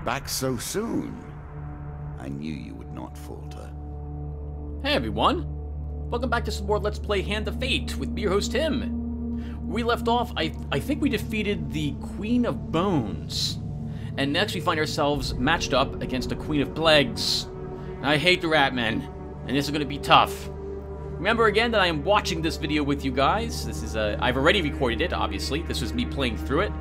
Back so soon? I knew you would not falter. Hey everyone! Welcome back to some more Let's Play Hand of Fate with me, your host Tim. Where we left off, I think we defeated the Queen of Bones. And next we find ourselves matched up against the Queen of Plagues. And I hate the Ratmen, and this is going to be tough. Remember again that I am watching this video with you guys. This is I've already recorded it, obviously. This was me playing through it.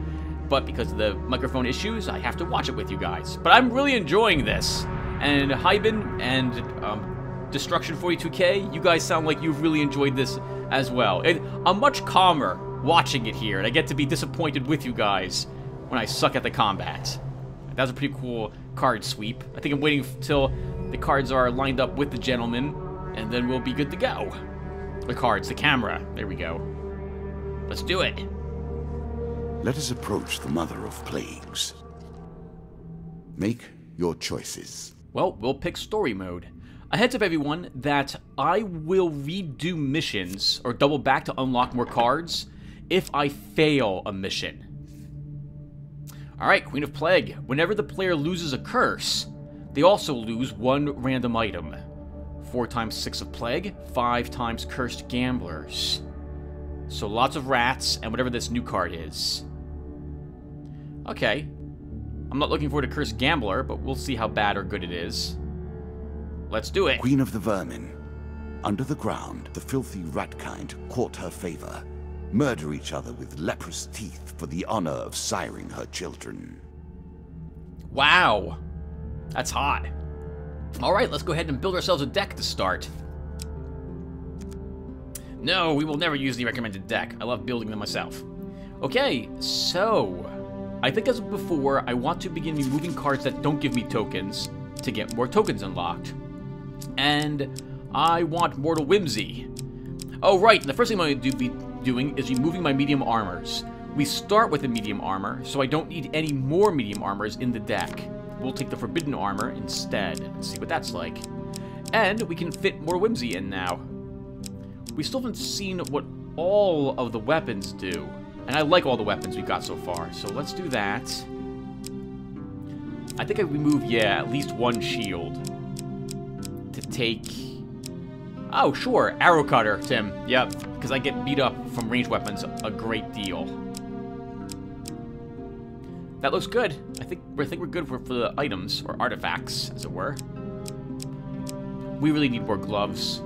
But because of the microphone issues, I have to watch it with you guys. But I'm really enjoying this. And Hyben and Destruction 42K, you guys sound like you've really enjoyed this as well. I'm much calmer watching it here, and I get to be disappointed with you guys when I suck at the combat. That was a pretty cool card sweep. I think I'm waiting till the cards are lined up with the gentleman, and then we'll be good to go. The cards, the camera, there we go. Let's do it. Let us approach the Mother of Plagues. Make your choices. Well, we'll pick story mode. A heads up everyone that I will redo missions or double back to unlock more cards if I fail a mission. Alright, Queen of Plague. Whenever the player loses a curse, they also lose one random item. 4 times 6 of Plague, 5 times Cursed Gamblers. So lots of rats and whatever this new card is. Okay. I'm not looking for the Cursed Gambler, but we'll see how bad or good it is. Let's do it. Queen of the Vermin. Under the ground, the filthy rat-kind court her favor. Murder each other with leprous teeth for the honor of siring her children. Wow. That's hot. Alright, let's go ahead and build ourselves a deck to start. No, we will never use the recommended deck. I love building them myself. Okay, so I think as before, I want to begin removing cards that don't give me tokens to get more tokens unlocked. And I want Mortal Whimsy. Oh, right, the first thing I'm going to be doing is removing my medium armors. We start with a medium armor, so I don't need any more medium armors in the deck. We'll take the Forbidden Armor instead and see what that's like. And we can fit Mortal Whimsy in now. We still haven't seen what all of the weapons do. And I like all the weapons we've got so far, so let's do that. I think I remove, yeah, at least one shield. To take... Oh, sure, Arrow Cutter, Tim. Yep, because I get beat up from ranged weapons a great deal. That looks good. I think we're good for the items, or artifacts, as it were. We really need more gloves.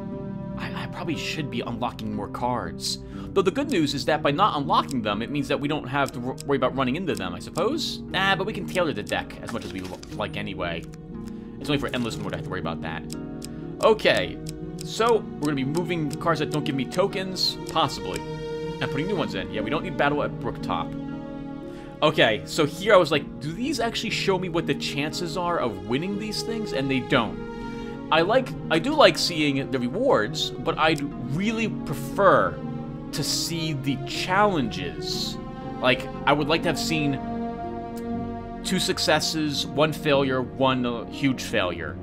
I probably should be unlocking more cards. Though the good news is that by not unlocking them, it means that we don't have to worry about running into them, I suppose. Nah, but we can tailor the deck as much as we like anyway. It's only for Endless Mode I have to worry about that. Okay, so we're going to be moving cards that don't give me tokens, possibly. And putting new ones in. Yeah, we don't need Battle at Brooktop. Okay, so here I was like, do these actually show me what the chances are of winning these things? And they don't. I do like seeing the rewards, but I'd really prefer to see the challenges. Like, I would like to have seen 2 successes, 1 failure, 1 huge failure.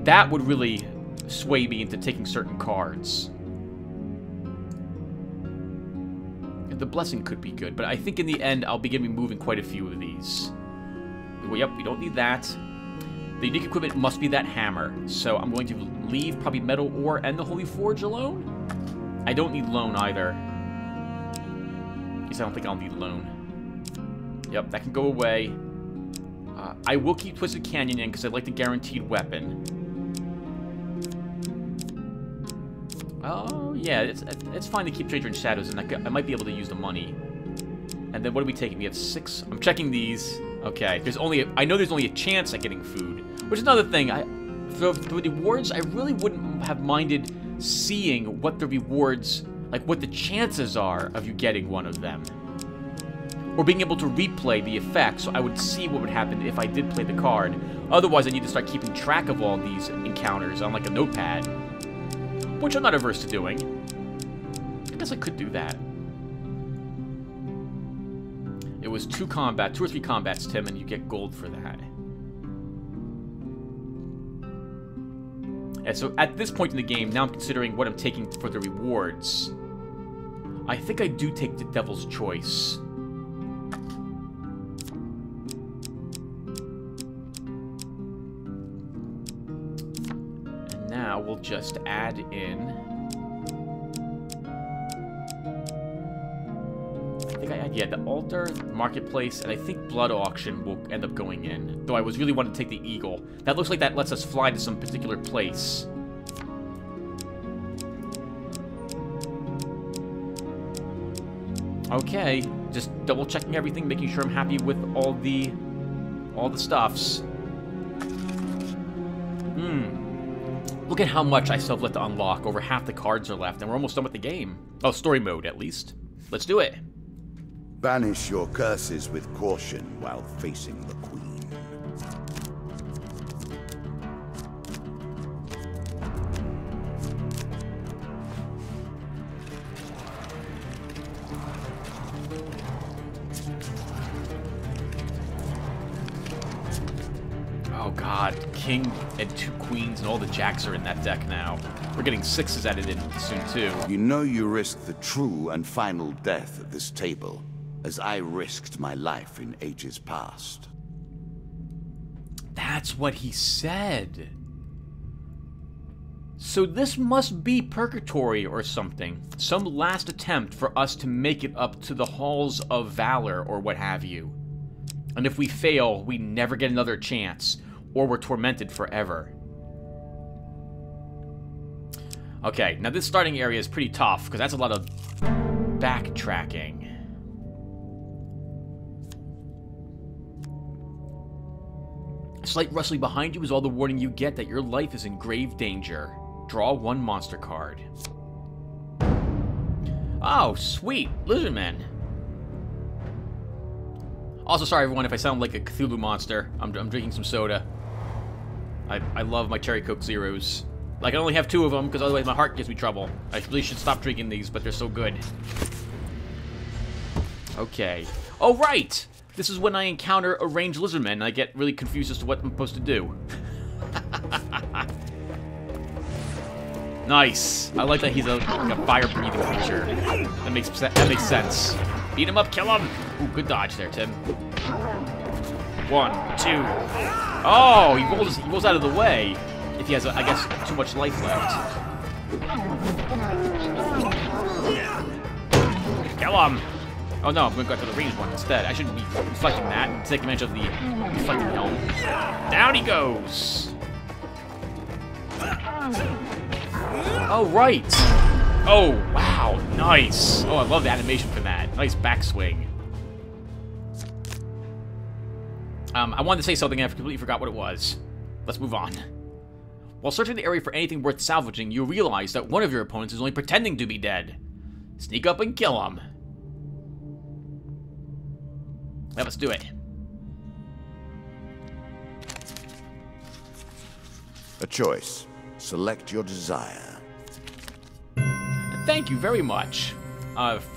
That would really sway me into taking certain cards. The Blessing could be good, but I think in the end, I'll begin removing quite a few of these. Well, yep, we don't need that. The unique equipment must be that hammer, so I'm going to leave probably Metal Ore and the Holy Forge alone. I don't need Loan either. At least I don't think I'll need Loan. Yep, that can go away. I will keep Twisted Canyon in because I like the guaranteed weapon. Oh, yeah, it's fine to keep Stranger in Shadows, and I might be able to use the money. And then what are we taking? We have 6. I'm checking these. Okay, I know there's only a chance at getting food. Which is another thing. For the rewards, I really wouldn't have minded seeing what the rewards, like what the chances are of you getting one of them. Or being able to replay the effect, so I would see what would happen if I did play the card. Otherwise, I need to start keeping track of all these encounters on like a notepad. Which I'm not averse to doing. I guess I could do that. It was 2 or 3 combats, Tim, and you get gold for that. And so at this point in the game, now I'm considering what I'm taking for the rewards. I think I do take the Devil's Choice. now we'll just add in... yeah, the altar, marketplace, and I think blood auction will end up going in. Though I was really wanting to take the eagle. That looks like that lets us fly to some particular place. Okay, just double checking everything, making sure I'm happy with all the stuffs. Look at how much I still have left to unlock. Over half the cards are left, and we're almost done with the game. Oh, story mode, at least. Let's do it. Banish your curses with caution while facing the Queen. Oh god, king and 2 queens and all the jacks are in that deck now. We're getting 6s added in soon too. You know you risk the true and final death at this table, as I risked my life in ages past. That's what he said. So this must be purgatory or something. Some last attempt for us to make it up to the halls of valor or what have you. And if we fail, we never get another chance, or we're tormented forever. Okay, now this starting area is pretty tough, because that's a lot of backtracking. Slight rustling behind you is all the warning you get that your life is in grave danger. Draw 1 monster card. Oh, sweet. Lizardmen. Also, sorry everyone if I sound like a Cthulhu monster. I'm drinking some soda. I love my Cherry Coke Zeros. I can only have 2 of them because otherwise my heart gives me trouble. I really should stop drinking these, but they're so good. Okay. Oh, right! This is when I encounter a ranged lizardman and I get really confused as to what I'm supposed to do. Nice. I like that he's like a fire-breathing creature. That makes sense. Beat him up, kill him! Ooh, good dodge there, Tim. 1, 2. Oh, he rolls out of the way. If he has, I guess, too much life left. Kill him! Oh no, I'm going to go after the ranged one instead. I shouldn't be reflecting that and take advantage of the reflecting helm. Down he goes! Oh, right! Oh, wow, nice! Oh, I love the animation for that. Nice backswing. I wanted to say something and I completely forgot what it was. Let's move on. While searching the area for anything worth salvaging, you realize that one of your opponents is only pretending to be dead. Sneak up and kill him. Yeah, let's do it. A choice. Select your desire. Thank you very much.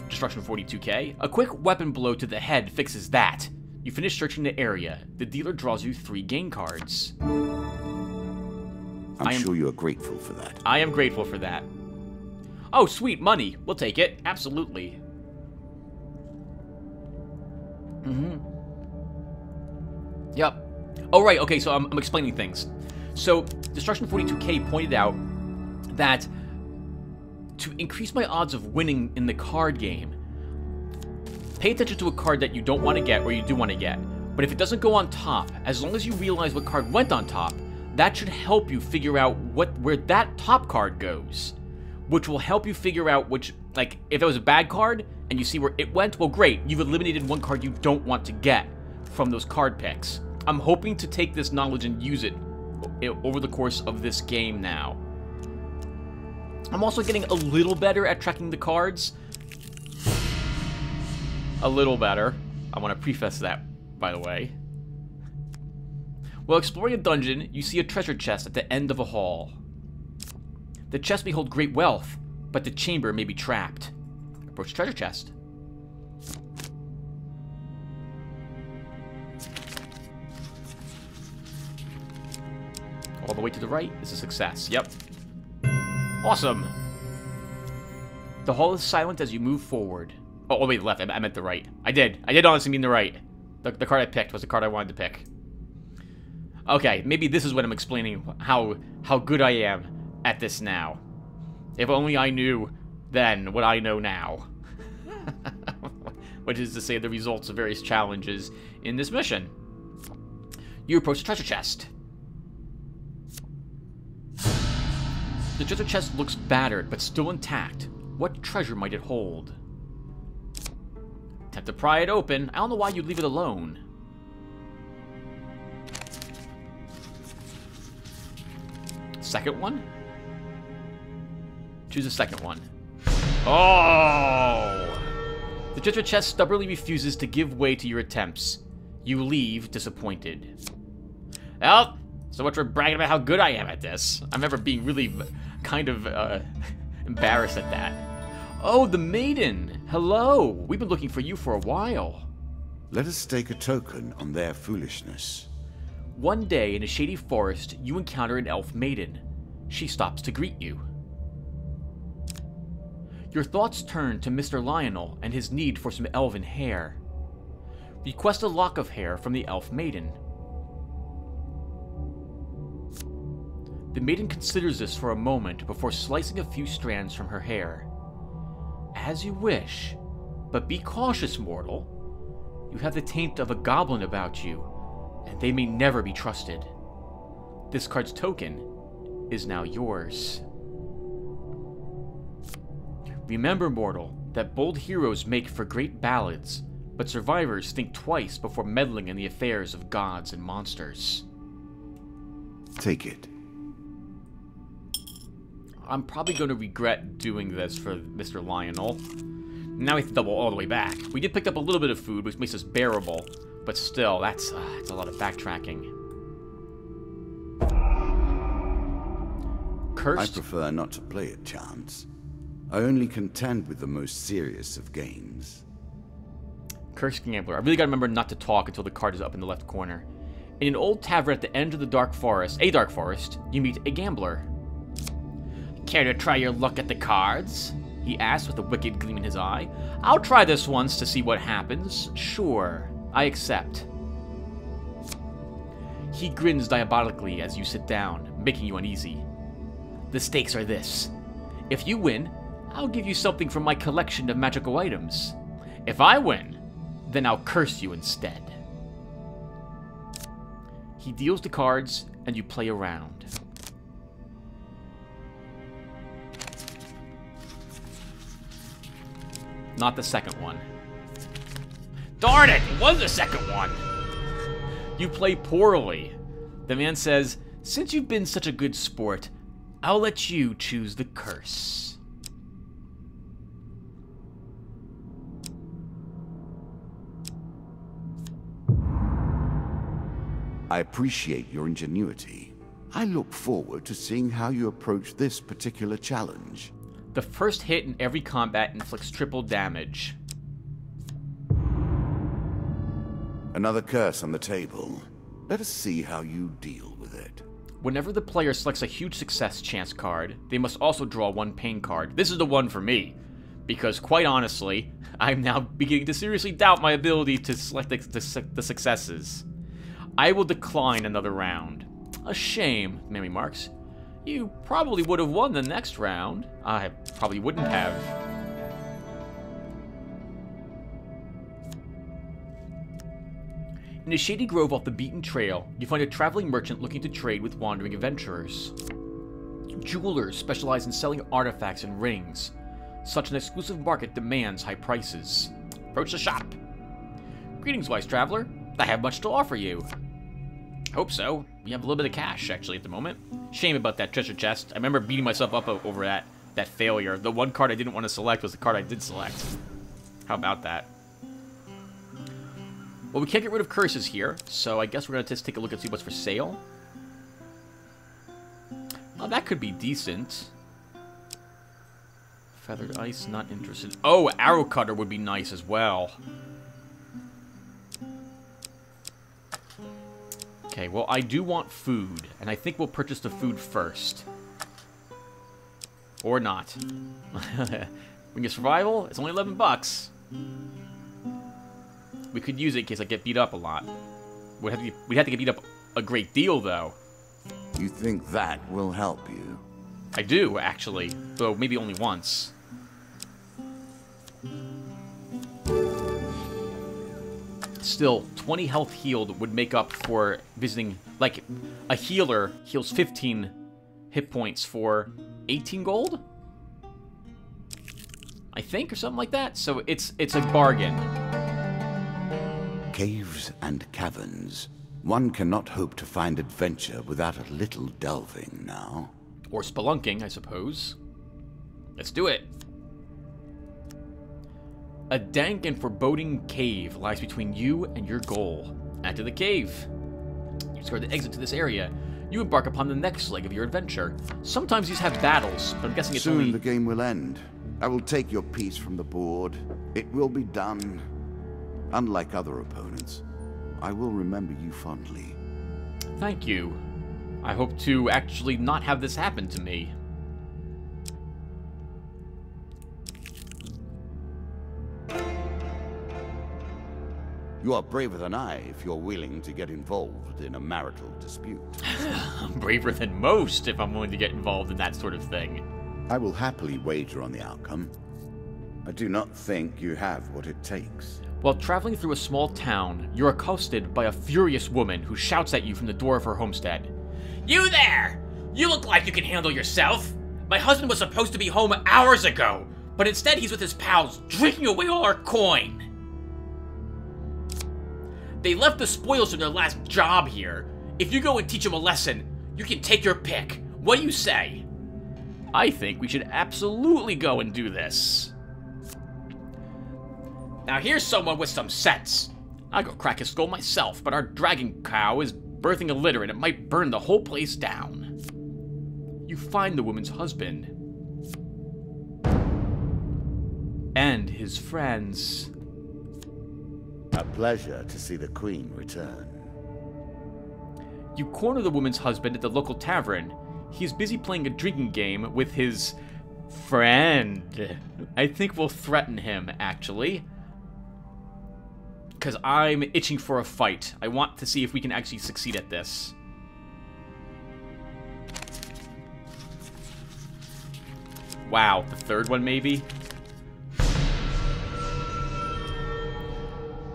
Destruction 42k. A quick weapon blow to the head fixes that. You finish searching the area. The dealer draws you 3 game cards. I'm sure you are grateful for that. I am grateful for that. Oh, sweet, money. We'll take it. Absolutely. Yep. Oh, right. Okay, so I'm explaining things. So, Destruction 42k pointed out that to increase my odds of winning in the card game, pay attention to a card that you don't want to get or you do want to get. But if it doesn't go on top, as long as you realize what card went on top, that should help you figure out where that top card goes. Which will help you figure out which, like, if it was a bad card and you see where it went, well, great. You've eliminated one card you don't want to get from those card picks. I'm hoping to take this knowledge and use it over the course of this game now. I'm also getting a little better at tracking the cards. A little better. I want to preface that, by the way. While exploring a dungeon, you see a treasure chest at the end of a hall. The chest may hold great wealth, but the chamber may be trapped. Approach the treasure chest. All the way to the right is a success. Yep. Awesome. The hall is silent as you move forward. Oh, wait, left. I meant the right. I did honestly mean the right. The card I picked was the card I wanted to pick. Okay, maybe this is what I'm explaining how good I am at this now. If only I knew then what I know now. Which is to say the results of various challenges in this mission. You approach the treasure chest. The treasure chest looks battered, but still intact. What treasure might it hold? Attempt to pry it open. I don't know why you'd leave it alone. Second one? Choose the second one. Oh! The treasure chest stubbornly refuses to give way to your attempts. You leave disappointed. Well, so much for bragging about how good I am at this. I remember being really kind of embarrassed at that. Oh, the maiden! Hello! We've been looking for you for a while. Let us stake a token on their foolishness. One day in a shady forest, you encounter an elf maiden. She stops to greet you. Your thoughts turn to Mr. Lionel and his need for some elven hair. Request a lock of hair from the elf maiden. The maiden considers this for a moment before slicing a few strands from her hair. As you wish, but be cautious, mortal. You have the taint of a goblin about you, and they may never be trusted. This card's token is now yours. Remember, mortal, that bold heroes make for great ballads, but survivors think twice before meddling in the affairs of gods and monsters. Take it. I'm probably going to regret doing this for Mr. Lionel. Now we have to double all the way back. We did pick up a little bit of food, which makes us bearable, but still, that's a lot of backtracking. Cursed? I prefer not to play at chance. I only contend with the most serious of games. Cursed Gambler. I really gotta remember not to talk until the card is up in the left corner. In an old tavern at the end of the dark forest, you meet a gambler. Care to try your luck at the cards? He asks with a wicked gleam in his eye. I'll try this once to see what happens. Sure, I accept. He grins diabolically as you sit down, making you uneasy. The stakes are this. If you win, I'll give you something from my collection of magical items. If I win, then I'll curse you instead. He deals the cards, and you play around. Not the second one. Darn it! It was the second one! You play poorly. The man says, since you've been such a good sport, I'll let you choose the curse. I appreciate your ingenuity. I look forward to seeing how you approach this particular challenge. The first hit in every combat inflicts triple damage. Another curse on the table. Let us see how you deal with it. Whenever the player selects a huge success chance card, they must also draw one pain card. This is the one for me, because quite honestly, I'm now beginning to seriously doubt my ability to select the successes. I will decline another round. A shame, man remarks. You probably would have won the next round. I probably wouldn't have. In a shady grove off the beaten trail, you find a traveling merchant looking to trade with wandering adventurers. Jewelers specialize in selling artifacts and rings. Such an exclusive market demands high prices. Approach the shop. Greetings, wise traveler. I have much to offer you. Hope so. We have a little bit of cash, actually, at the moment. Shame about that treasure chest. I remember beating myself up over that failure. The one card I didn't want to select was the card I did select. How about that? Well, we can't get rid of curses here, so I guess we're going to just take a look and see what's for sale. Oh, that could be decent. Feathered ice, not interested. Oh, arrow cutter would be nice as well. Okay, well, I do want food, and I think we'll purchase the food first. Or not. We get survival, it's only 11 bucks. We could use it in case I get beat up a lot. We'd have to get beat up a great deal, though. You think that will help you? I do, actually. Though, maybe only once. Still, 20 health healed would make up for visiting... Like, a healer heals 15 hit points for 18 gold? I think, or something like that. So it's a bargain. Caves and caverns. One cannot hope to find adventure without a little delving now. Or spelunking, I suppose. Let's do it. A dank and foreboding cave lies between you and your goal. Enter the cave. You discover the exit to this area. You embark upon the next leg of your adventure. Sometimes these have battles, but I'm guessing it's Soon only... the game will end. I will take your piece from the board. It will be done. Unlike other opponents, I will remember you fondly. Thank you. I hope to actually not have this happen to me. You are braver than I if you're willing to get involved in a marital dispute. I'm braver than most if I'm willing to get involved in that sort of thing. I will happily wager on the outcome. I do not think you have what it takes. While traveling through a small town, you're accosted by a furious woman who shouts at you from the door of her homestead. You there! You look like you can handle yourself! My husband was supposed to be home hours ago, but instead he's with his pals, drinking away all our coin! They left the spoils from their last job here. If you go and teach them a lesson, you can take your pick. What do you say? I think we should absolutely go and do this. Now here's someone with some sense. I'll go crack his skull myself, but our dragon cow is birthing a litter and it might burn the whole place down. You find the woman's husband. And his friends. A pleasure to see the Queen return. You corner the woman's husband at the local tavern. He's busy playing a drinking game with his friend. I think we'll threaten him, actually. Because I'm itching for a fight. I want to see if we can actually succeed at this. Wow, the third one maybe?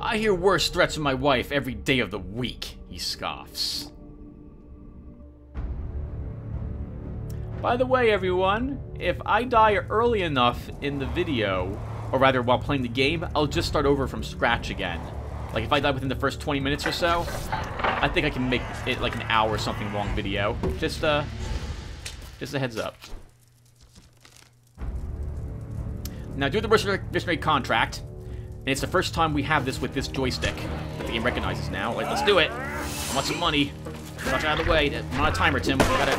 I hear worse threats from my wife every day of the week, he scoffs. By the way, everyone, if I die early enough in the video, or rather while playing the game, I'll just start over from scratch again. Like if I die within the first 20 minutes or so, I think I can make it like an hour or something long video. Just a heads up. Now do the mercenary contract. And it's the first time we have this with this joystick that the game recognizes now. Like, let's do it. I want some money. Watch out of the way. I'm on a timer, Tim. We gotta...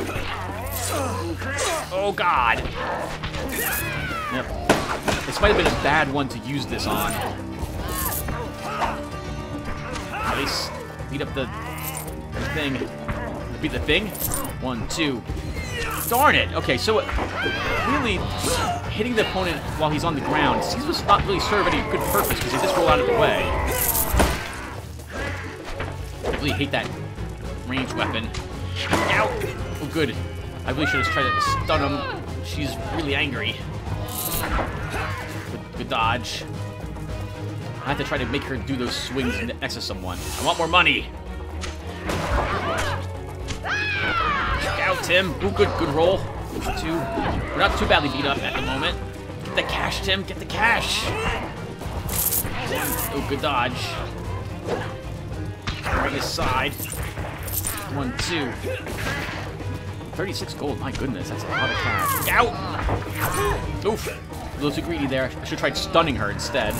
Oh, God. Yep. This might have been a bad one to use this on. At least beat up the thing. Beat the thing? 1, 2. Darn it. Okay, so really hitting the opponent while he's on the ground seems to not really serve any good purpose because he just roll out of the way. I really hate that ranged weapon. Ow! Oh, good. I really should have tried to stun him. She's really angry. Good dodge. I have to try to make her do those swings next to someone. I want more money. Out, Tim. Ooh, good roll. 2. We're not too badly beat up at the moment. Get the cash, Tim. Get the cash. Oh, good dodge. Right his side. 1, 2. 36 gold. My goodness, that's a lot of cash. Out. Oof. A little too greedy there. I should have tried stunning her instead.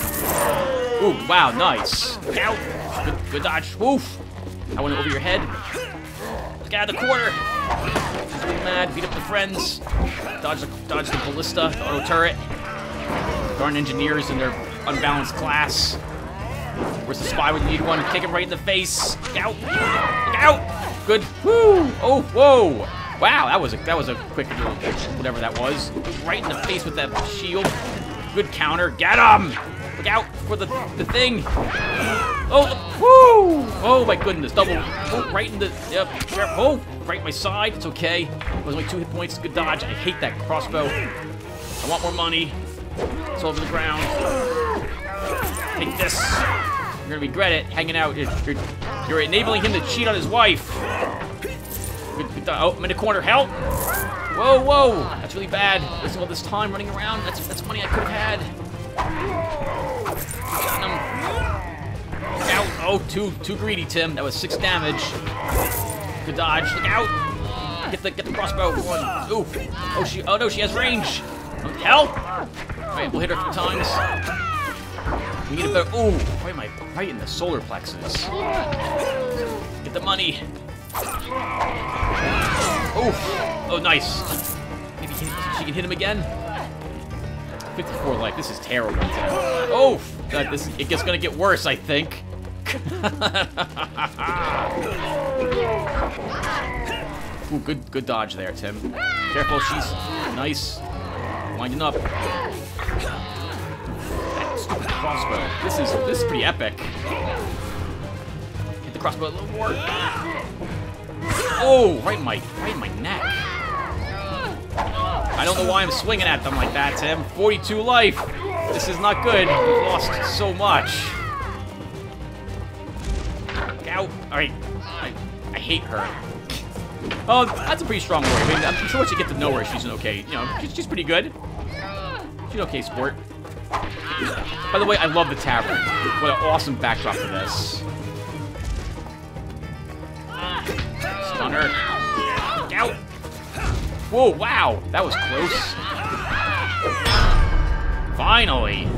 Ooh, wow, nice. Out. Good dodge. Oof. I went over your head. Get out of the corner. She's really mad. Beat up the friends. Dodge the ballista, the auto turret. Darn engineers in their unbalanced class. Where's the spy when you need one? Kick him right in the face. Out. Out. Good. Woo. Oh, whoa. Wow, that was a quick little whatever that was. Right in the face with that shield. Good counter. Get him. Look out for the thing. Oh, woo! Oh my goodness, double. Oh, right in the, yep. Oh, right in my side. It's okay. It was only 2 hit points. Good dodge. I hate that crossbow. I want more money. It's over the ground. Take this. You're gonna regret it. Hanging out. You're enabling him to cheat on his wife. Oh, I'm in the corner. Help! Whoa, whoa! That's really bad. Wasting all this time running around. That's money I could have had. Got him. Out. Oh, too greedy, Tim. That was 6 damage. Good dodge. Look out! Get the crossbow. Ooh. Oh no, she has range. Help! Alright, we'll hit her a few times. We need a better. Ooh, why am I right in the solar plexus? Get the money. Oh, nice. Maybe she can hit him again. 54 life. This is terrible. Oh, it gets gonna get worse, I think. Ooh, good dodge there, Tim. Careful, she's nice. Winding up. That stupid crossbow. This is pretty epic. Hit the crossbow a little more. Oh, right in my neck. I don't know why I'm swinging at them like that, Tim. 42 life. This is not good. We've lost so much. Out. All right. I hate her. Oh, that's a pretty strong word. I mean, I'm sure once you get to know her, she's an okay. You know, she's pretty good. She's an okay sport. By the way, I love the tavern. What an awesome backdrop for this. Stun her. Out. Whoa, wow. That was close. Finally.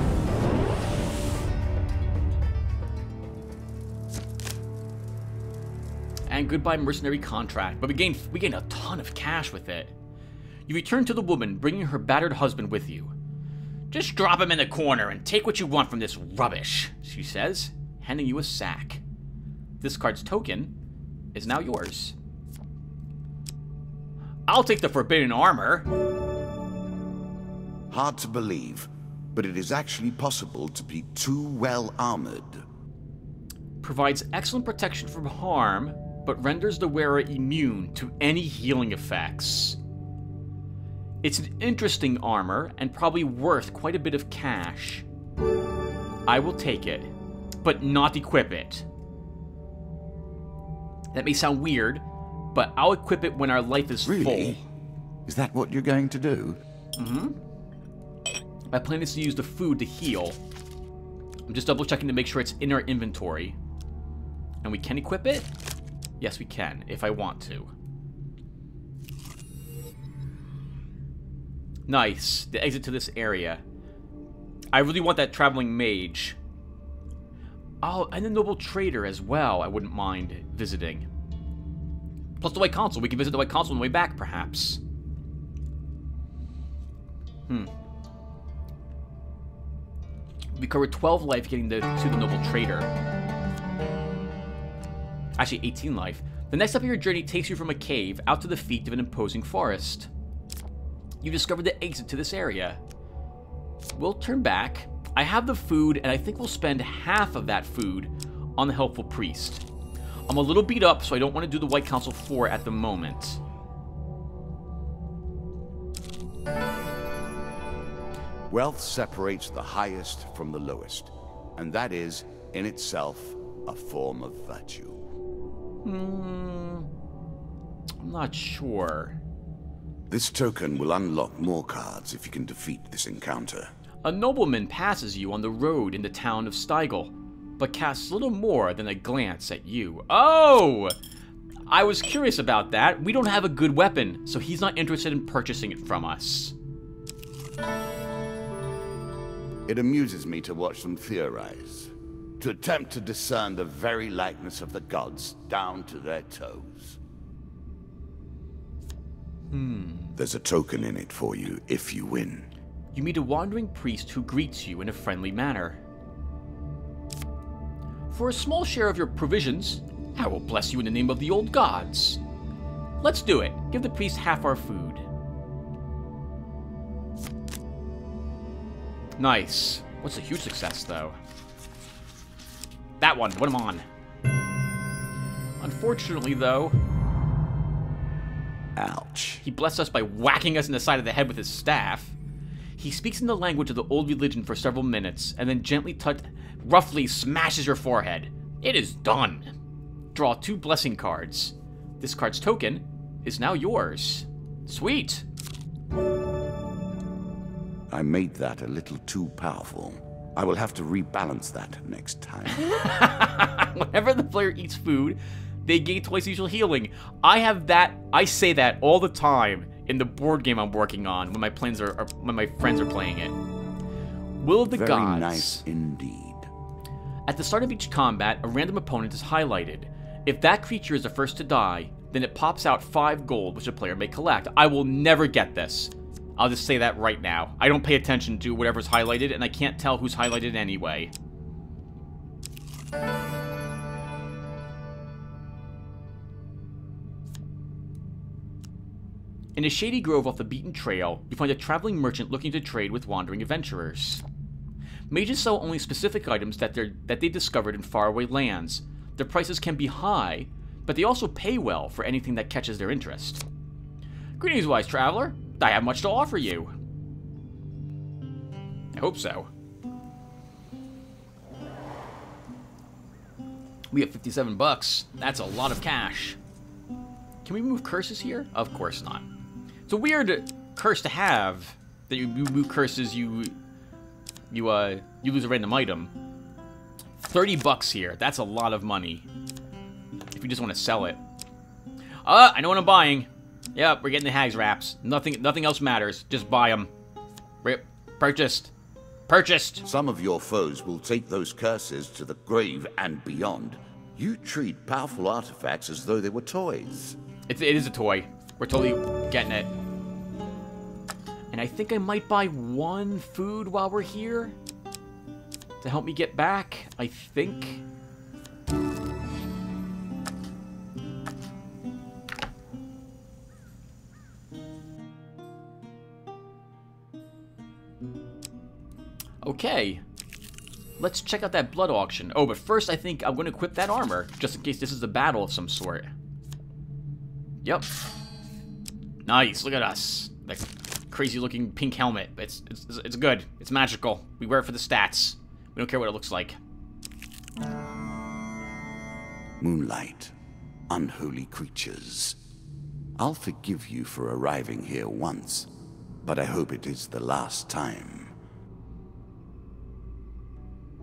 And goodbye mercenary contract, but we gain a ton of cash with it. You return to the woman, bringing her battered husband with you. Just drop him in the corner and take what you want from this rubbish, she says, handing you a sack. This card's token is now yours. I'll take the forbidden armor. Hard to believe, but it is actually possible to be too well armored. Provides excellent protection from harm, but renders the wearer immune to any healing effects. It's an interesting armor, and probably worth quite a bit of cash. I will take it, but not equip it. That may sound weird, but I'll equip it when our life is full. Really? Is that what you're going to do? Mm-hmm. My plan is to use the food to heal. I'm just double checking to make sure it's in our inventory. And we can equip it? Yes, we can, if I want to. Nice. The exit to this area. I really want that traveling mage. Oh, and the noble trader as well, I wouldn't mind visiting. Plus the White Consul. We can visit the White Consul on the way back, perhaps. We covered 12 life getting to the noble trader. Actually, 18 life. The next step of your journey takes you from a cave out to the feet of an imposing forest. You discovered the exit to this area. We'll turn back. I have the food, and I think we'll spend half of that food on the helpful priest. I'm a little beat up, so I don't want to do the White Council 4 at the moment. Wealth separates the highest from the lowest, and that is, in itself, a form of virtue. I'm not sure. This token will unlock more cards if you can defeat this encounter. A nobleman passes you on the road in the town of Stiegel, but casts little more than a glance at you. Oh! I was curious about that. We don't have a good weapon, so he's not interested in purchasing it from us. It amuses me to watch them theorize, to attempt to discern the very likeness of the gods down to their toes. There's a token in it for you if you win. You meet a wandering priest who greets you in a friendly manner. For a small share of your provisions, I will bless you in the name of the old gods. Let's do it. Give the priest half our food. Nice. What's a huge success, though? That one. What am I on? Unfortunately, though... Ouch. He blessed us by whacking us in the side of the head with his staff. He speaks in the language of the old religion for several minutes, and then gently roughly smashes your forehead. It is done. Draw 2 blessing cards. This card's token is now yours. Sweet. I made that a little too powerful. I will have to rebalance that next time. Whenever the player eats food, they gain twice usual healing. I say that all the time in the board game I'm working on when my friends are playing it. Will of the Gods. Very nice indeed. At the start of each combat, a random opponent is highlighted. If that creature is the first to die, then it pops out 5 gold, which a player may collect. I will never get this. I'll just say that right now. I don't pay attention to whatever's highlighted, and I can't tell who's highlighted anyway. In a shady grove off the beaten trail, you find a traveling merchant looking to trade with wandering adventurers. Mages sell only specific items that they discovered in faraway lands. Their prices can be high, but they also pay well for anything that catches their interest. Greetings, wise traveler. I have much to offer you. I hope so. We have 57 bucks. That's a lot of cash. Can we move curses here? Of course not. It's a weird curse to have, that you move curses, you lose a random item. 30 bucks here. That's a lot of money. If you just want to sell it. I know what I'm buying. Yep, we're getting the Hag's wraps. Nothing else matters. Just buy them. Purchased. Purchased. Some of your foes will take those curses to the grave and beyond. You treat powerful artifacts as though they were toys. It is a toy. We're totally getting it. And I think I might buy 1 food while we're here to help me get back, I think. Okay. Let's check out that blood auction. Oh, but first I think I'm going to equip that armor, just in case this is a battle of some sort. Yep. Nice, look at us. That crazy looking pink helmet. It's good. It's magical. We wear it for the stats. We don't care what it looks like. Moonlight. Unholy creatures. I'll forgive you for arriving here once, but I hope it is the last time.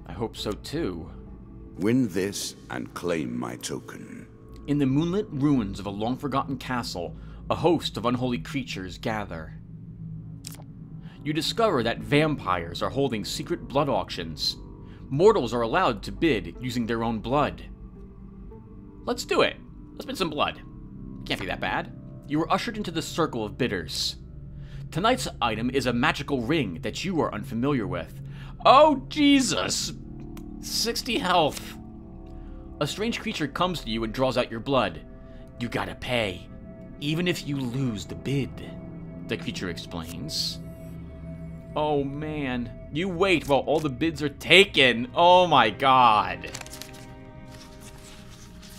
I hope so too. Win this and claim my token. In the moonlit ruins of a long-forgotten castle, a host of unholy creatures gather. You discover that vampires are holding secret blood auctions. Mortals are allowed to bid using their own blood. Let's do it. Let's bid some blood. Can't be that bad. You are ushered into the circle of bidders. Tonight's item is a magical ring that you are unfamiliar with. Oh, Jesus! 60 health. A strange creature comes to you and draws out your blood. You gotta pay, even if you lose the bid, the creature explains. Oh man, you wait while all the bids are taken. Oh my god.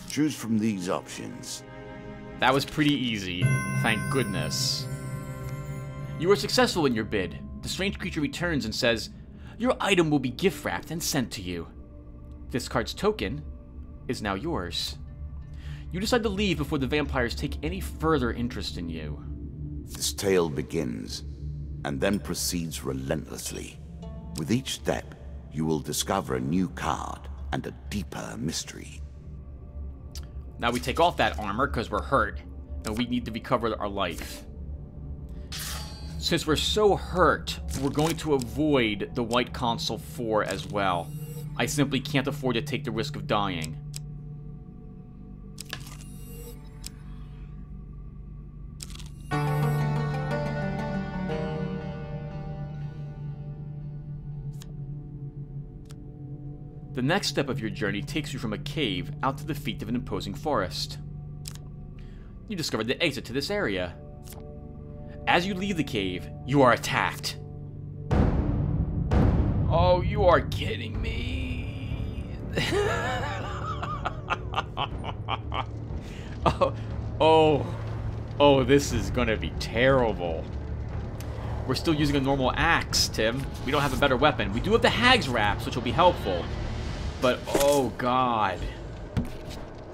Choose from these options. That was pretty easy, thank goodness. You are successful in your bid. The strange creature returns and says, your item will be gift wrapped and sent to you. This card's token is now yours. You decide to leave before the vampires take any further interest in you. This tale begins, and then proceeds relentlessly. With each step, you will discover a new card and a deeper mystery. Now we take off that armor because we're hurt, and we need to recover our life. Since we're so hurt, we're going to avoid the White Console 4 as well. I simply can't afford to take the risk of dying. The next step of your journey takes you from a cave out to the feet of an imposing forest. You discover the exit to this area. As you leave the cave, you are attacked. Oh, you are kidding me. Oh, this is gonna be terrible. We're still using a normal axe, Tim. We don't have a better weapon. We do have the Hag's Wraps, which will be helpful. But, oh, God.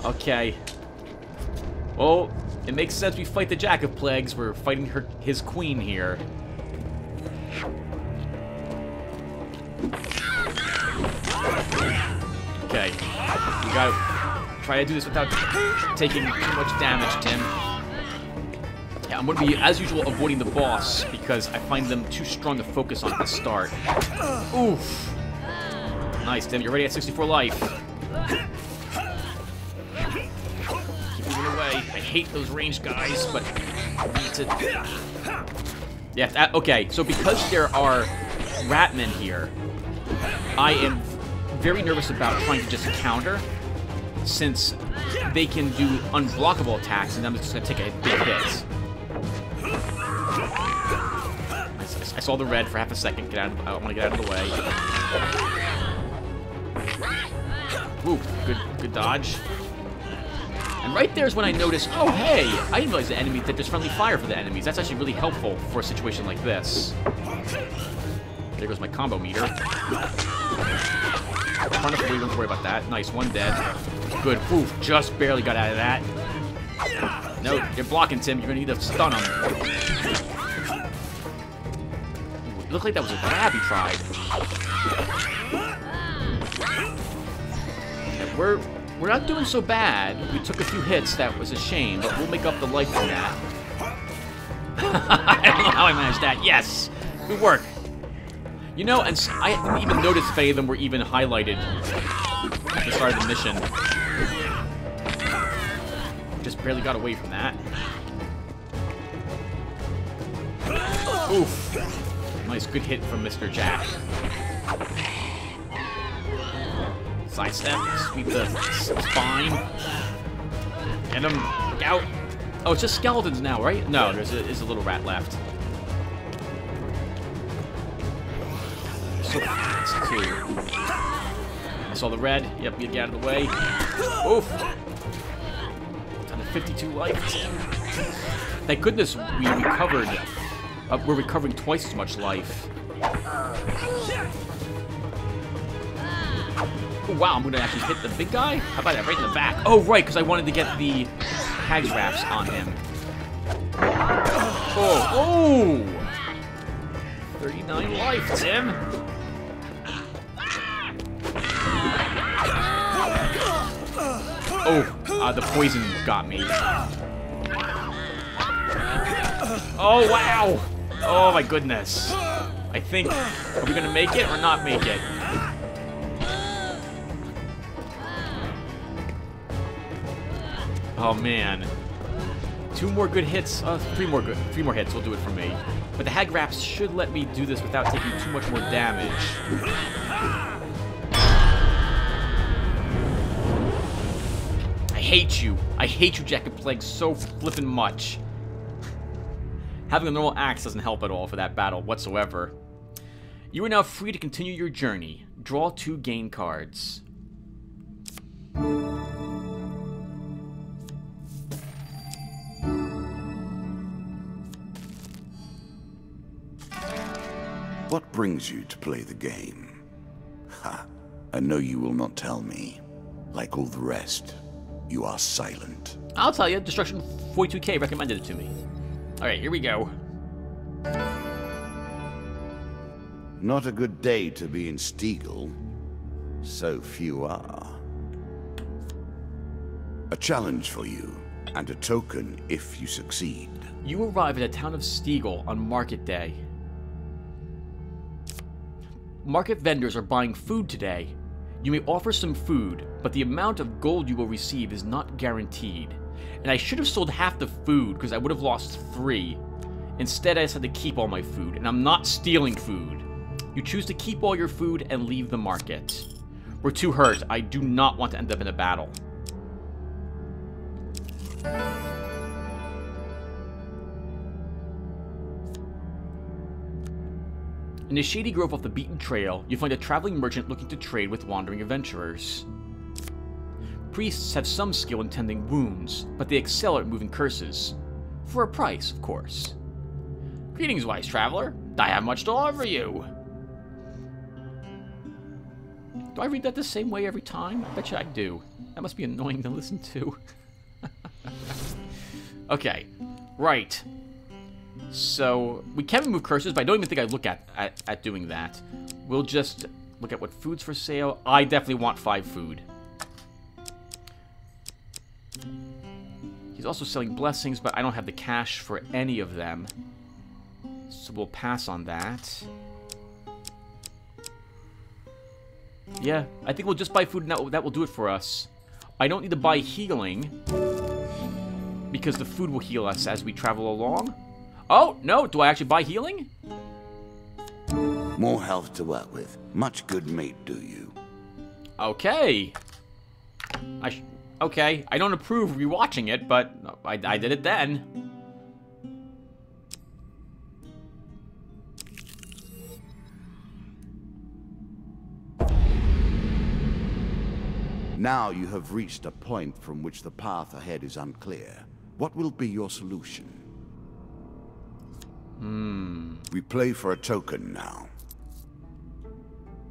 Okay. Well, it makes sense we fight the Jack of Plagues. We're fighting his queen here. Okay. We gotta try to do this without taking too much damage, Tim. Yeah, I'm gonna be, as usual, avoiding the boss because I find them too strong to focus on at the start. Oof. Nice, Tim. You're ready at 64 life. Keep moving away. I hate those ranged guys, but I need to... Yeah, okay. So because there are ratmen here, I am very nervous about trying to just counter, since they can do unblockable attacks, and I'm just going to take a big hit. I saw the red for half a second. I want to get out of the way. Ooh, good dodge. And right there is when I notice, oh hey, I didn't realize that there's friendly fire for the enemies. That's actually really helpful for a situation like this. There goes my combo meter. Front of don't worry about that. Nice, one dead. Good. Oof, just barely got out of that. No, you're blocking, Tim. You're gonna need to stun him. Ooh, it looked like that was a grab he tried. Okay, we're not doing so bad. We took a few hits. That was a shame, but we'll make up the life from that. I don't know how I managed that. Yes, good work. You know, and I didn't even notice if any of them were even highlighted at the start of the mission. Just barely got away from that. Oof. Nice, good hit from Mr. Jack. Sidestep, sweep the spine. Get him. Look out. Oh, it's just skeletons now, right? No, there's a little rat left. So fast, too. I saw the red. Yep, you get out of the way. Oof. Down to 52 life. Thank goodness we recovered. We're recovering twice as much life. Oh, wow, I'm going to actually hit the big guy? How about that? Right in the back. Oh, right, because I wanted to get the Hag's Wraps on him. Oh! 39 life, Tim. Oh, the poison got me. Oh, wow! Oh, my goodness. I think... Are we going to make it or not make it? Oh, man. 2 more good hits. 3 more hits will do it for me. But the Hag Wraps should let me do this without taking too much more damage. I hate you. I hate you, Jack of Plagues, so flippin' much. Having a normal axe doesn't help at all for that battle whatsoever. You are now free to continue your journey. Draw 2 gain cards. What brings you to play the game? Ha! I know you will not tell me. Like all the rest, you are silent. I'll tell you, Destruction 42K recommended it to me. Alright, here we go. Not a good day to be in Stiegel. So few are. A challenge for you, and a token if you succeed. You arrive at the town of Stiegel on market day. Market vendors are buying food today. You may offer some food, but the amount of gold you will receive is not guaranteed. And I should have sold half the food because I would have lost 3. Instead, I just had to keep all my food, and I'm not stealing food. You choose to keep all your food and leave the market. We're too hurt. I do not want to end up in a battle. In a shady grove off the beaten trail, you find a traveling merchant looking to trade with wandering adventurers. Priests have some skill in tending wounds, but they excel at moving curses. For a price, of course. Greetings, wise traveler. I have much to offer you. Do I read that the same way every time? I bet you I do. That must be annoying to listen to. Okay, right. So, we can remove curses, but I don't even think I look at doing that. We'll just look at what food's for sale. I definitely want 5 food. He's also selling blessings, but I don't have the cash for any of them. So we'll pass on that. Yeah, I think we'll just buy food and that will do it for us. I don't need to buy healing, because the food will heal us as we travel along. Oh, no, do I actually buy healing? More health to work with. Much good mate, do you? Okay. Okay, I don't approve rewatching it, but I did it then. Now you have reached a point from which the path ahead is unclear. What will be your solution? We play for a token now.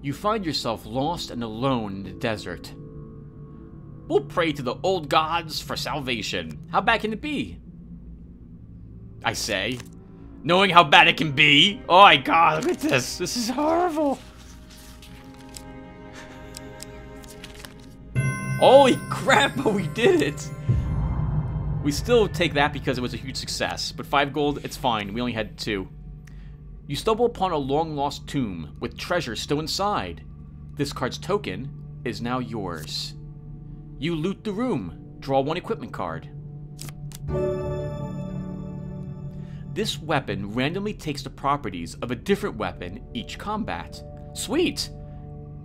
You find yourself lost and alone in the desert. We'll pray to the old gods for salvation. How bad can it be? I say, knowing how bad it can be. Oh my god, look at this. This is horrible. Holy crap, but we did it. We still take that because it was a huge success, but 5 gold, it's fine. We only had 2. You stumble upon a long-lost tomb with treasure still inside. This card's token is now yours. You loot the room. Draw 1 equipment card. This weapon randomly takes the properties of a different weapon each combat. Sweet!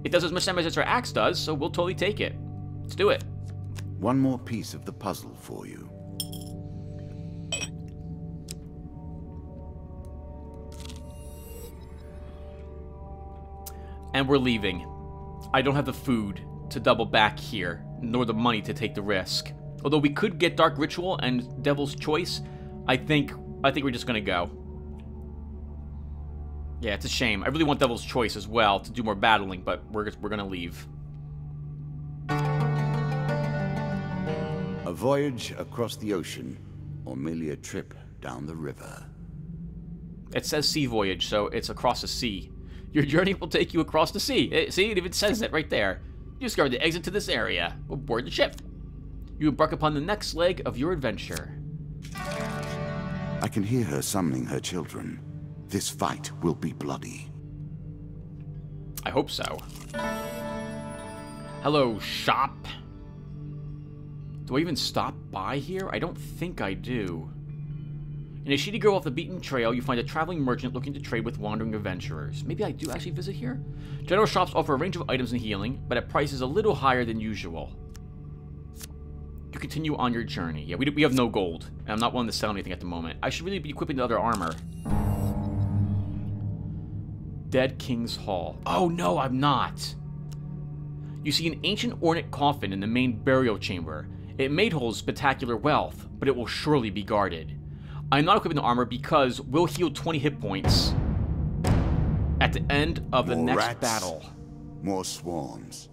It does as much damage as our axe does, so we'll totally take it. Let's do it. One more piece of the puzzle for you. And we're leaving. I don't have the food to double back here, nor the money to take the risk. Although we could get Dark Ritual and Devil's Choice, I think we're just gonna go. Yeah, it's a shame. I really want Devil's Choice as well to do more battling, but we're gonna leave. A voyage across the ocean, or merely a trip down the river. It says sea voyage, so it's across the sea. Your journey will take you across the sea. See, it even says that right there. You discover the exit to this area. We'll board the ship. You embark upon the next leg of your adventure. I can hear her summoning her children. This fight will be bloody. I hope so. Hello, shop. Do I even stop by here? I don't think I do. In a shady grove off the beaten trail, you find a traveling merchant looking to trade with wandering adventurers. Maybe I do actually visit here? General shops offer a range of items and healing, but at prices a little higher than usual. You continue on your journey. Yeah, we have no gold, and I'm not willing to sell anything at the moment. I should really be equipping the other armor. Dead King's Hall. Oh no, I'm not. You see an ancient ornate coffin in the main burial chamber. It may hold spectacular wealth, but it will surely be guarded. I'm not equipping the armor because we'll heal 20 hit points at the end of the next rats, battle. More swarms.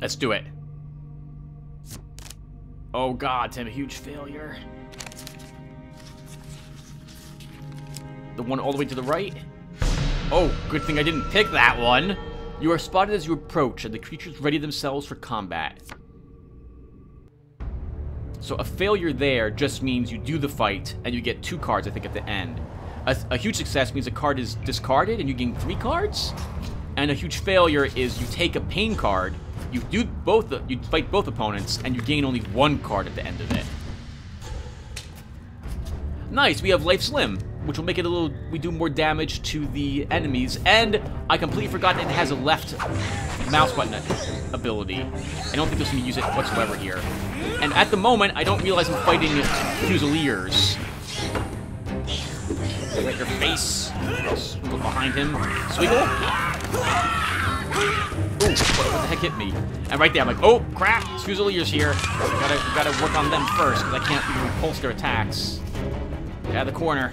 Let's do it. Oh god, Tim, a huge failure. The one all the way to the right? Oh, good thing I didn't pick that one. You are spotted as you approach, and the creatures ready themselves for combat. So a failure there just means you do the fight, and you get 2 cards, I think, at the end. A huge success means a card is discarded, and you gain 3 cards. And a huge failure is you take a pain card, you fight both opponents, and you gain only 1 card at the end of it. Nice, we have Life Slim, which will make it we do more damage to the enemies, and I completely forgot that it has a left mouse button ability. I don't think there's going to use it whatsoever here. And at the moment, I don't realize I'm fighting Fusiliers. Right in your face. Swiggle behind him. Swiggle? Ooh, what the heck hit me? And right there, I'm like, oh, crap! Fusiliers here. We gotta work on them first, because I can't even repulse their attacks. Get out of the corner.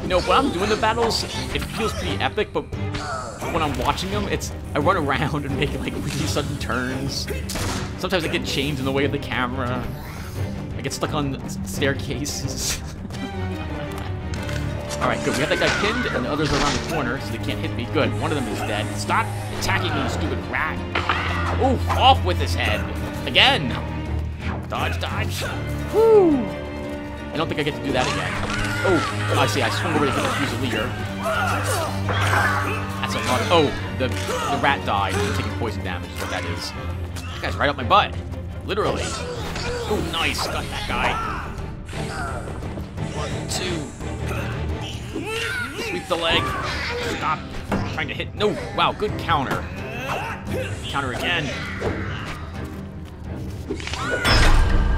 You know, when I'm doing the battles, it feels pretty epic, but when I'm watching them, I run around and make like really sudden turns. Sometimes I get chains in the way of the camera. I get stuck on staircases. Alright, good. We got that guy pinned, and the others are around the corner, so they can't hit me. Good. One of them is dead. Stop attacking me, you stupid rat. Ooh, off with his head. Again. Dodge, dodge. Woo. I don't think I get to do that again. Oh, I see. I swung over to hit the Fusilier. That's a lot of... Oh, the rat died. I'm taking poison damage is what that is. That guy's right up my butt. Literally. Oh, nice. Got that guy. 1, 2. Sweep the leg. Stop trying to hit. No. Wow, good counter. Counter again.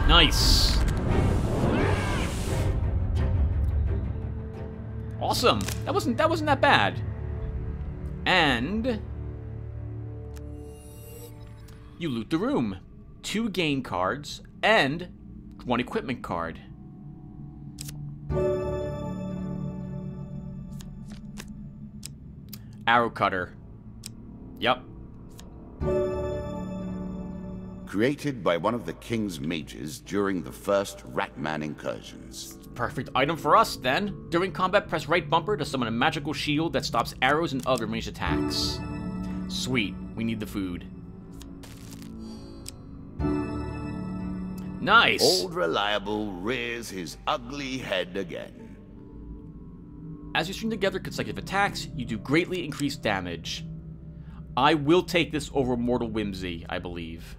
Nice. Awesome. That wasn't that bad. And you loot the room. 2 gain cards and 1 equipment card. Arrow cutter. Yep. Created by one of the king's mages during the first Ratman incursions. Perfect item for us, then. During combat, press right bumper to summon a magical shield that stops arrows and other ranged attacks. Sweet. We need the food. Nice! Old Reliable rears his ugly head again. As you string together consecutive attacks, you do greatly increased damage. I will take this over Mortal Whimsy, I believe.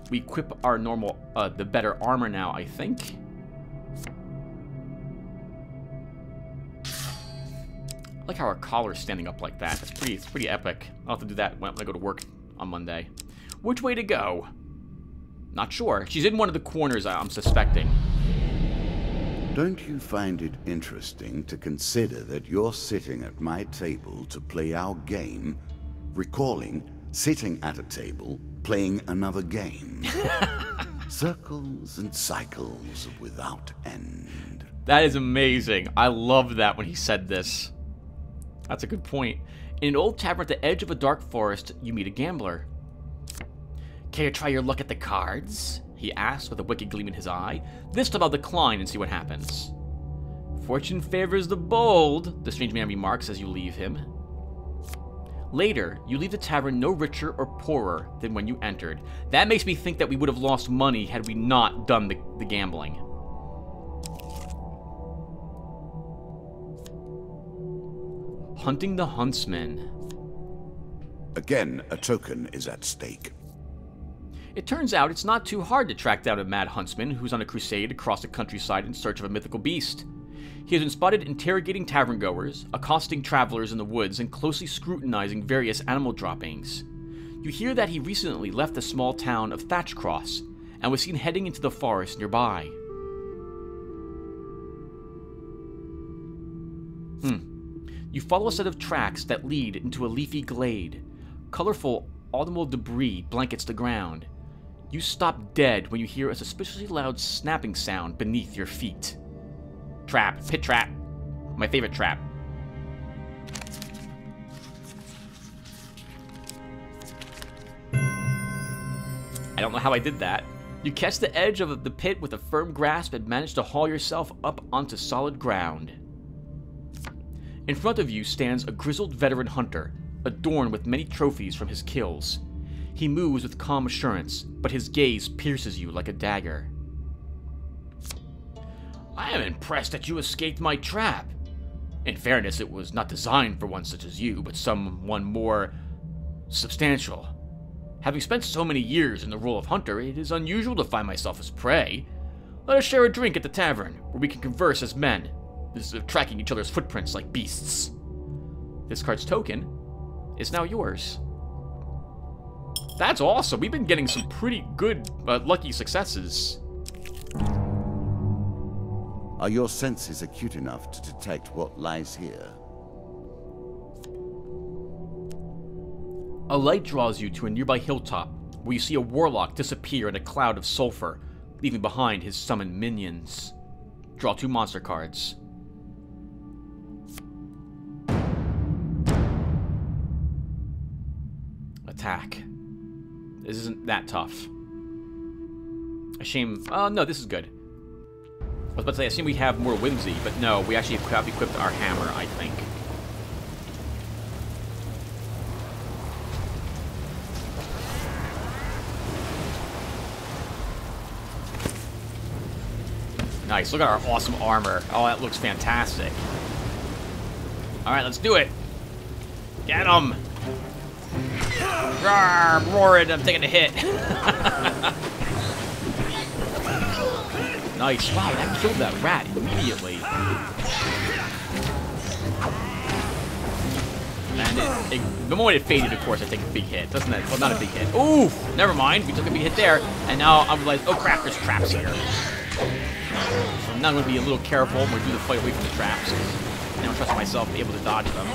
We equip our normal, the better armor now, I think. I like how our collar's standing up like that. It's pretty epic. I'll have to do that when I go to work on Monday. Which way to go? Not sure. She's in one of the corners, I'm suspecting. Don't you find it interesting to consider that you're sitting at my table to play our game, recalling sitting at a table, playing another game? Circles and cycles without end. That is amazing. I loved that when he said this. That's a good point. In an old tavern at the edge of a dark forest, you meet a gambler. Care to try your luck at the cards? He asks with a wicked gleam in his eye. This time I'll decline and see what happens. Fortune favors the bold, the strange man remarks as you leave him. Later, you leave the tavern no richer or poorer than when you entered. That makes me think that we would have lost money had we not done the gambling. Hunting the Huntsman. Again, a token is at stake. It turns out it's not too hard to track down a mad huntsman who's on a crusade across the countryside in search of a mythical beast. He has been spotted interrogating tavern-goers, accosting travelers in the woods, and closely scrutinizing various animal droppings. You hear that he recently left the small town of Thatchcross and was seen heading into the forest nearby. You follow a set of tracks that lead into a leafy glade. Colorful autumnal debris blankets the ground. You stop dead when you hear a suspiciously loud snapping sound beneath your feet. Trap. Pit trap. My favorite trap. I don't know how I did that. You catch the edge of the pit with a firm grasp and manage to haul yourself up onto solid ground. In front of you stands a grizzled veteran hunter, adorned with many trophies from his kills. He moves with calm assurance, but his gaze pierces you like a dagger. I am impressed that you escaped my trap. In fairness, it was not designed for one such as you, but someone more substantial. Having spent so many years in the role of hunter, it is unusual to find myself as prey. Let us share a drink at the tavern, where we can converse as men, instead of tracking each other's footprints like beasts. This card's token is now yours. That's awesome. We've been getting some pretty good, lucky successes. Are your senses acute enough to detect what lies here? A light draws you to a nearby hilltop, where you see a warlock disappear in a cloud of sulfur, leaving behind his summoned minions. Draw 2 monster cards. Attack. This isn't that tough. A shame. Oh, no, this is good. I was about to say, I assume we have more whimsy, but no, we actually have equipped our hammer, I think. Nice, look at our awesome armor. Oh, that looks fantastic. Alright, let's do it. Get him! Roar, I'm roaring, I'm taking a hit. Nice. Wow, that killed that rat immediately. And the moment it faded, of course, I take a big hit. Doesn't that? Well, not a big hit. Ooh, never mind. We took a big hit there. And now I realize, oh crap, there's traps here. So I'm now going to be a little careful when we do the fight away from the traps. I don't trust myself to be able to dodge them.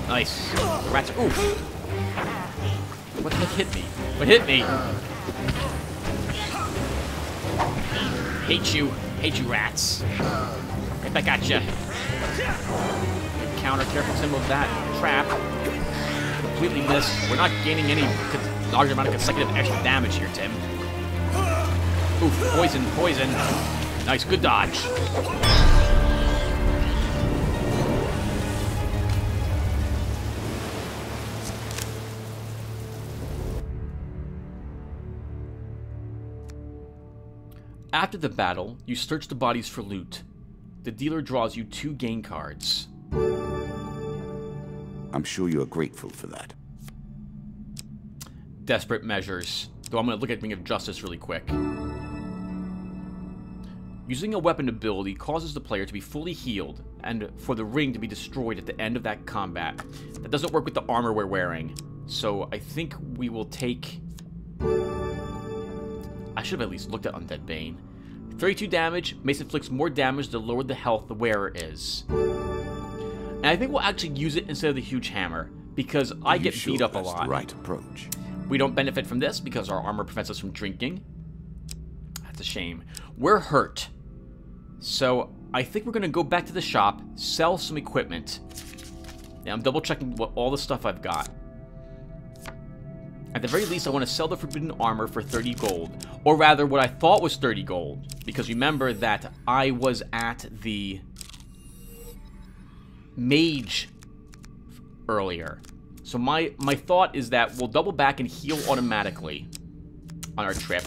Nice. The rats are... Ooh. What the heck hit me? What hit me? Hate you. Hate you, rats. Right back at ya. Counter, careful Tim of that trap. Completely missed. We're not gaining any large amount of consecutive extra damage here, Tim. Oof, poison, poison. Nice, good dodge. After the battle, you search the bodies for loot. The dealer draws you 2 gain cards. I'm sure you are grateful for that. Desperate measures. Though I'm going to look at Ring of Justice really quick. Using a weapon ability causes the player to be fully healed, and for the ring to be destroyed at the end of that combat. That doesn't work with the armor we're wearing. So I think we will take... I should have at least looked at Undead Bane. 32 damage, Mace inflicts more damage the lower the health the wearer is. And I think we'll actually use it instead of the huge hammer, because I get beat up a lot. That's the right approach. We don't benefit from this because our armor prevents us from drinking. That's a shame. We're hurt. So I think we're going to go back to the shop, sell some equipment. And I'm double checking what all the stuff I've got. At the very least, I want to sell the forbidden armor for 30 gold. Or rather, what I thought was 30 gold. Because remember that I was at the mage earlier. So my thought is that we'll double back and heal automatically on our trip.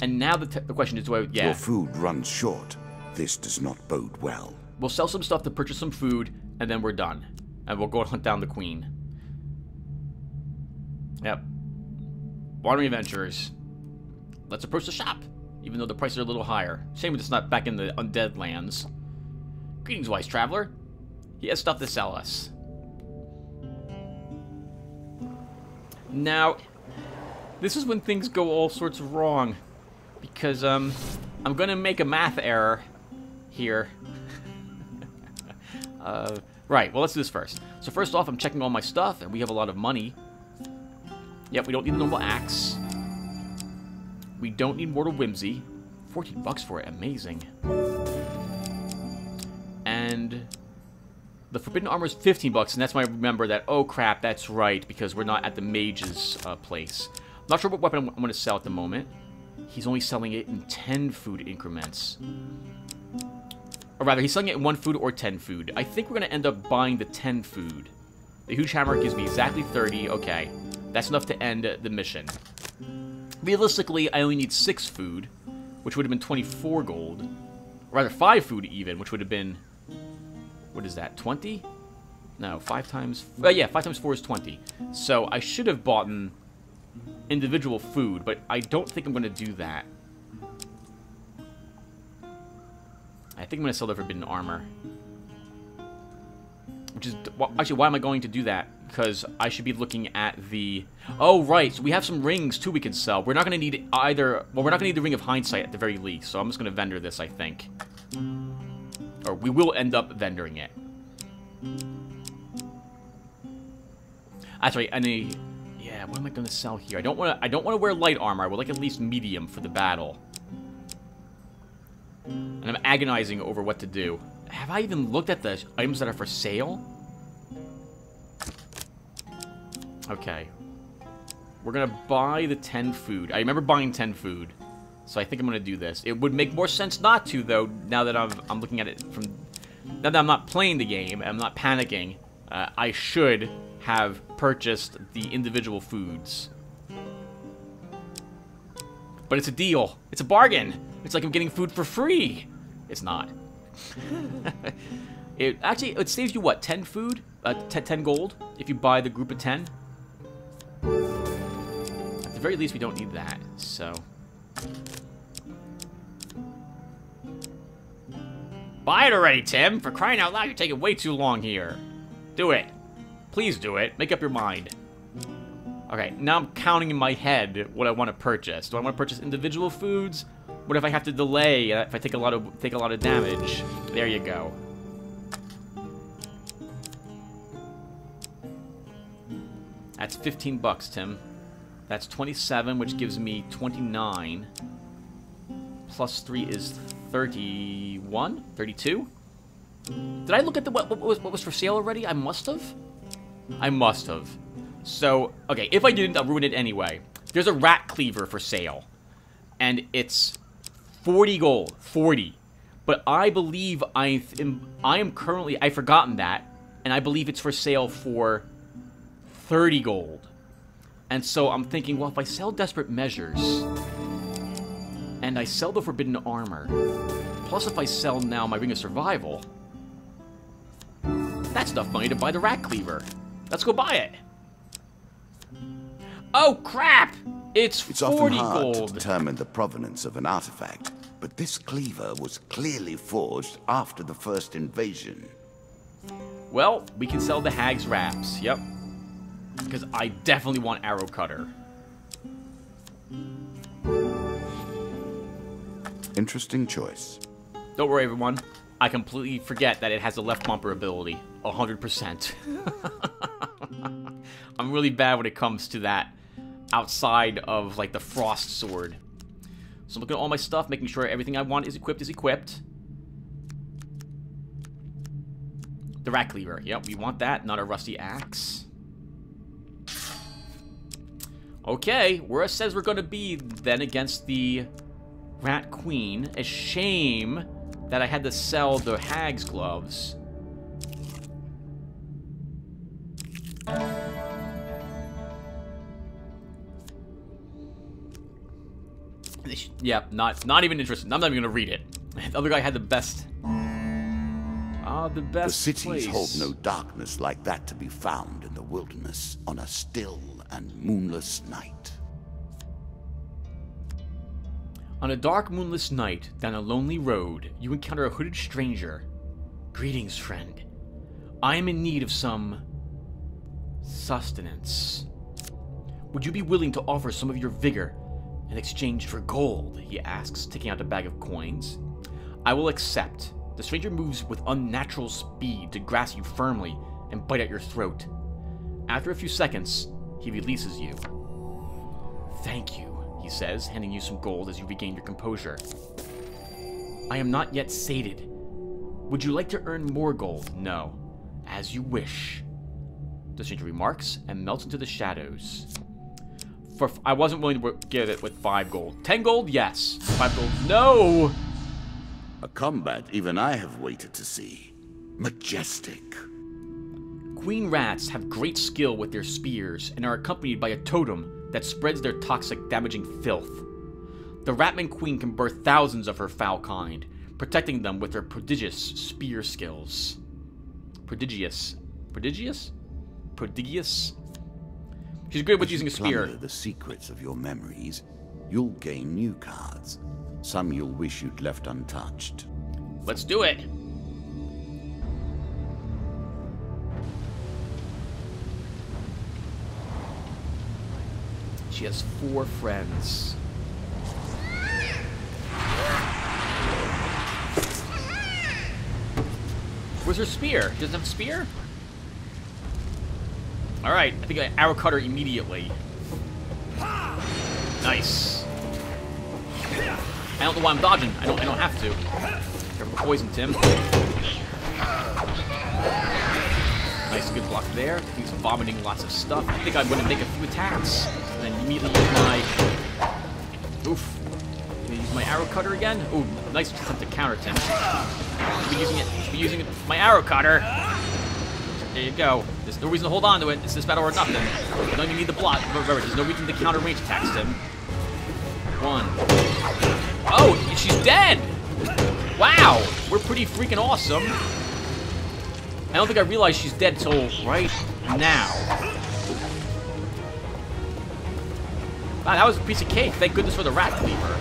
And now the question is, yeah. Your food runs short. This does not bode well. We'll sell some stuff to purchase some food, and then we're done. And we'll go hunt down the queen. Yep. Wandering Adventurers. Let's approach the shop, even though the prices are a little higher. Shame it's not back in the undead lands. Greetings, wise traveler. He has stuff to sell us. Now, this is when things go all sorts of wrong. Because, I'm gonna make a math error here. Right, well, let's do this first. So first off, I'm checking all my stuff, and we have a lot of money. Yep, we don't need the normal axe. We don't need Mortal Whimsy. 14 bucks for it, amazing. And the Forbidden Armor is 15 bucks, and that's when I remember that, oh crap, that's right, because we're not at the mage's place. I'm not sure what weapon I'm going to sell at the moment. He's only selling it in 10 food increments. Or rather, he's selling it in 1 food or 10 food. I think we're going to end up buying the 10 food. The huge hammer gives me exactly 30. Okay, that's enough to end the mission. Realistically, I only need 6 food, which would have been 24 gold. Or rather, 5 food even, which would have been... What is that, 20? No, 5 times... yeah, 5 times 4 is 20. So I should have bought individual food, but I don't think I'm going to do that. I think I'm going to sell the Forbidden Armor. Which is... Actually, why am I going to do that? because I should be looking at the... Oh, right. So we have some rings, too, we can sell. We're not going to need either... Well, we're not going to need the Ring of Hindsight at the very least, so I'm just going to vendor this, I think. Or we will end up vendoring it. That's right, and yeah, what am I going to sell here? I don't want to wear light armor. I would like at least medium for the battle. And I'm agonizing over what to do. Have I even looked at the items that are for sale? Okay. We're going to buy the 10 food. I remember buying 10 food. So I think I'm going to do this. It would make more sense not to, though, now that I'm looking at it from... Now that I'm not playing the game, I'm not panicking, I should have purchased the individual foods. But it's a deal. It's a bargain. It's like I'm getting food for free. It's not. It saves you, what, 10 food? 10 gold if you buy the group of 10? At the very least, we don't need that, so... Buy it already, Tim! For crying out loud, you're taking way too long here. Do it. Please do it. Make up your mind. Okay, now I'm counting in my head what I want to purchase. Do I want to purchase individual foods? What if I have to delay? If I take a lot of damage? There you go. That's 15 bucks, Tim. That's 27, which gives me 29. Plus 3 is 31? 32? Did I look at what was for sale already? I must have. I must have. So, okay, if I didn't, I'll ruin it anyway. There's a rat cleaver for sale. And it's 40 gold. 40. But I believe I am currently... I've forgotten that. And I believe it's for sale for 30 gold. And so I'm thinking, well, if I sell Desperate Measures... And I sell the Forbidden Armor... Plus if I sell now my Ring of Survival... That's enough money to buy the rat cleaver. Let's go buy it. Oh, crap! It's 40 often hard gold. to determine the provenance of an artifact, but this cleaver was clearly forged after the first invasion. Well, we can sell the Hag's Wraps. Yep. Because I definitely want Arrow Cutter. Interesting choice. Don't worry, everyone. I completely forget that it has a left bumper ability. 100%. I'm really bad when it comes to that outside of, like, the Frost Sword. So I'm looking at all my stuff, making sure everything I want is equipped. The Rat Cleaver. Yep, we want that, not a Rusty Axe. Okay, where it says we're going to be then against the Rat Queen. A shame that I had to sell the Hag's Gloves. Yeah, not even interested. I'm not even gonna read it. The other guy had the best. The best. The cities place. hold no darkness like that to be found in the wilderness on a still and moonless night. On a dark, moonless night, down a lonely road, you encounter a hooded stranger. Greetings, friend. I am in need of some sustenance. Would you be willing to offer some of your vigor in exchange for gold? He asks, taking out a bag of coins. I will accept. The stranger moves with unnatural speed to grasp you firmly and bite at your throat. After a few seconds, he releases you. Thank you, he says, handing you some gold as you regain your composure. I am not yet sated. Would you like to earn more gold? No. As you wish. The stranger remarks and melts into the shadows. I wasn't willing to give it with 5 gold. 10 gold? Yes. 5 gold? No! A combat even I have waited to see. Majestic. Queen rats have great skill with their spears and are accompanied by a totem that spreads their toxic, damaging filth. The Ratman Queen can birth thousands of her foul kind, protecting them with her prodigious spear skills. Prodigious? She's good with using a spear. Plunder the secrets of your memories, you'll gain new cards. Some you'll wish you'd left untouched. Let's do it. She has 4 friends. Where's her spear? Doesn't have a spear? Alright, I think I arrow cut her immediately. Nice. I don't know why I'm dodging. I don't have to. Careful, poison Tim. Nice, good block there. He's vomiting lots of stuff. I think I'm going to make a few attacks. And then immediately use my... Oof. I'm gonna use my arrow cutter again. Ooh, nice attempt to counter Tim. Should be using my arrow cutter. There you go. There's no reason to hold on to it. It's this battle or nothing. You don't even need the block. Remember, there's no reason to counter range attacks Tim. 1. Oh, she's dead! Wow, we're pretty freaking awesome. I don't think I realized she's dead till right now. Wow, that was a piece of cake. Thank goodness for the rat cleaver.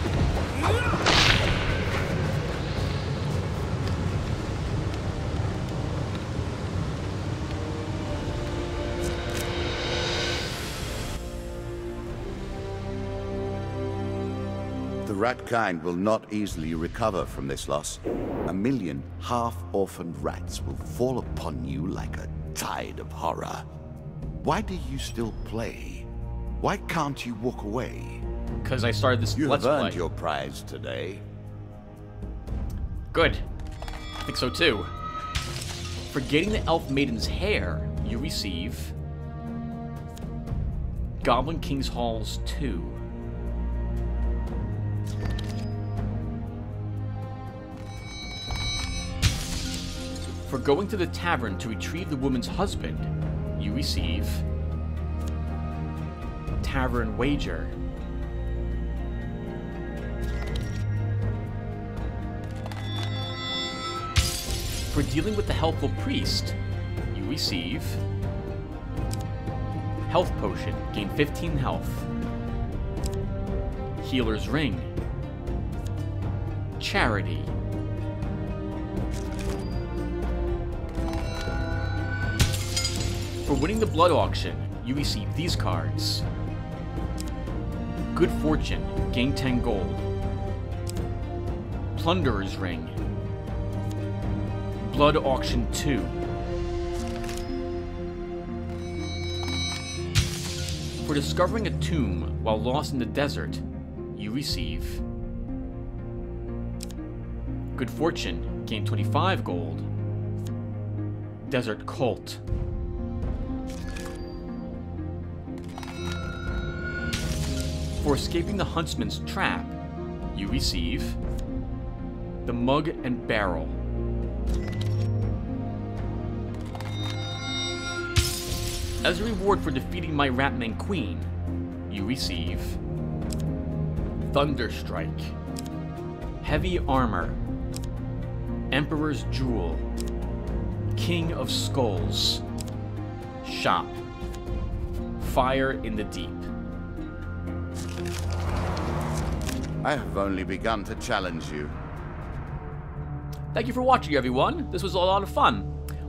The rat kind will not easily recover from this loss. 1 million half-orphaned rats will fall upon you like a tide of horror. Why do you still play? Why can't you walk away? Because I started this You Let's have earned Play. your prize today. Good. I think so too. For getting the Elf Maiden's hair, you receive Goblin King's Halls 2. For going to the tavern to retrieve the woman's husband, you receive Tavern Wager. For dealing with the helpful priest, you receive Health Potion, gain 15 health. Healer's Ring. Charity. For winning the blood auction, you receive these cards. Good Fortune, gain 10 gold. Plunderer's Ring. Blood Auction 2. For discovering a tomb while lost in the desert, you receive Good Fortune, gain 25 gold. Desert Cult. For escaping the huntsman's trap, you receive the Mug and Barrel. As a reward for defeating my Ratman Queen, you receive Thunderstrike, Heavy Armor, Emperor's Jewel, King of Skulls, Shop, Fire in the Deep. I have only begun to challenge you. Thank you for watching, everyone. This was a lot of fun.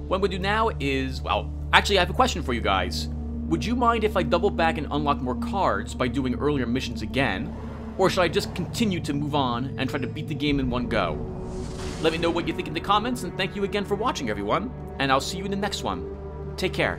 What we'll do now is, well, actually I have a question for you guys. Would you mind if I double back and unlock more cards by doing earlier missions again? Or should I just continue to move on and try to beat the game in one go? Let me know what you think in the comments, and thank you again for watching, everyone. And I'll see you in the next one. Take care.